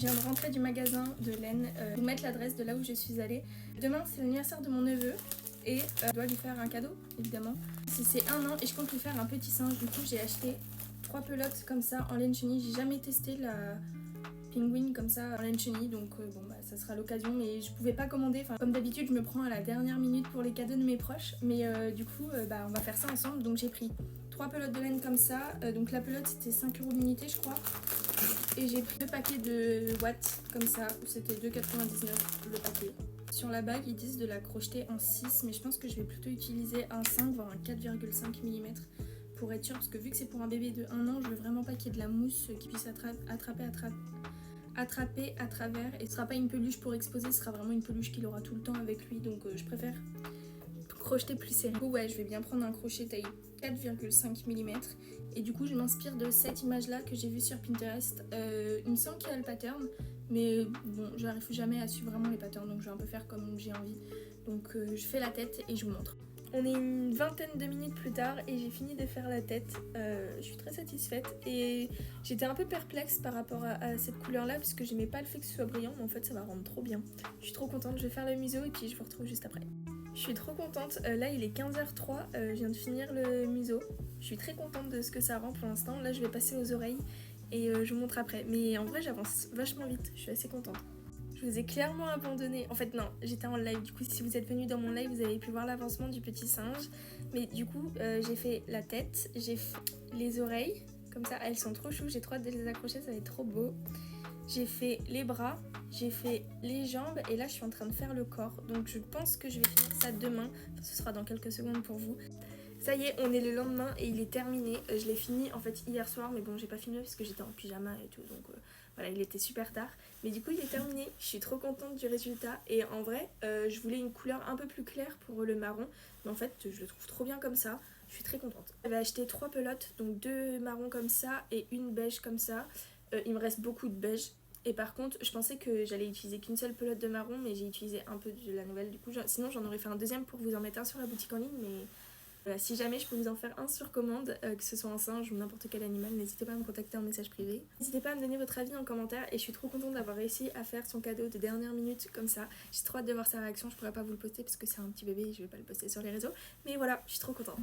Je viens de rentrer du magasin de laine, vous mettre l'adresse de là où je suis allée. Demain c'est l'anniversaire de mon neveu et je dois lui faire un cadeau évidemment. C'est 1 an et je compte lui faire un petit singe, du coup j'ai acheté 3 pelotes comme ça en laine chenille. J'ai jamais testé la penguin comme ça en laine chenille, donc bon bah ça sera l'occasion, mais je pouvais pas commander. Enfin, comme d'habitude je me prends à la dernière minute pour les cadeaux de mes proches, mais du coup bah, on va faire ça ensemble. Donc j'ai pris 3 pelotes de laine comme ça, donc la pelote c'était 5 € l'unité je crois. Et j'ai pris 2 paquets de watts comme ça, c'était 2,99 € le paquet. Sur la bague ils disent de la crocheter en 6, mais je pense que je vais plutôt utiliser un 5 voire un 4,5 mm pour être sûr, parce que vu que c'est pour un bébé de 1 an, je veux vraiment pas qu'il y ait de la mousse qui puisse attraper à travers, et ce sera pas une peluche pour exposer, ce sera vraiment une peluche qu'il aura tout le temps avec lui, donc je préfère crocheter plus serré. Du coup, ouais, je vais bien prendre un crochet taille 4,5 mm et du coup je m'inspire de cette image là que j'ai vue sur Pinterest. Il me semble qu'il y a le pattern, mais bon, j'arrive jamais à suivre vraiment les patterns, donc je vais un peu faire comme j'ai envie. Donc je fais la tête et je vous montre. On est une vingtaine de minutes plus tard et j'ai fini de faire la tête. Je suis très satisfaite et j'étais un peu perplexe par rapport à cette couleur là parce que j'aimais pas le fait que ce soit brillant, mais en fait ça va rendre trop bien. Je suis trop contente, je vais faire le museau et puis je vous retrouve juste après. Je suis trop contente, là il est 15h03, je viens de finir le museau. Je suis très contente de ce que ça rend pour l'instant. Là je vais passer aux oreilles et je vous montre après. Mais en vrai j'avance vachement vite, je suis assez contente. Je vous ai clairement abandonné. En fait non, j'étais en live, du coup si vous êtes venu dans mon live vous avez pu voir l'avancement du petit singe. Mais du coup j'ai fait la tête, j'ai fait les oreilles, comme ça elles sont trop choues, j'ai trop hâte de les accrocher, ça va être trop beau. J'ai fait les bras, j'ai fait les jambes et là je suis en train de faire le corps. Donc je pense que je vais finir ça demain, enfin, ce sera dans quelques secondes pour vous. Ça y est, on est le lendemain et il est terminé. Je l'ai fini en fait hier soir, mais bon j'ai pas filmé parce que j'étais en pyjama et tout, donc voilà, il était super tard. Mais du coup il est terminé, je suis trop contente du résultat et en vrai je voulais une couleur un peu plus claire pour le marron, mais en fait je le trouve trop bien comme ça. Je suis très contente. J'avais acheté 3 pelotes, donc 2 marrons comme ça et une beige comme ça. Il me reste beaucoup de beige. Et par contre, je pensais que j'allais utiliser qu'une seule pelote de marron, mais j'ai utilisé un peu de la nouvelle. Du coup, sinon j'en aurais fait un deuxième pour vous en mettre un sur la boutique en ligne. Mais voilà, si jamais je peux vous en faire un sur commande, que ce soit un singe ou n'importe quel animal, n'hésitez pas à me contacter en message privé. N'hésitez pas à me donner votre avis en commentaire. Et je suis trop contente d'avoir réussi à faire son cadeau de dernière minute comme ça. J'ai trop hâte de voir sa réaction. Je pourrais pas vous le poster parce que c'est un petit bébé et je vais pas le poster sur les réseaux. Mais voilà, je suis trop contente.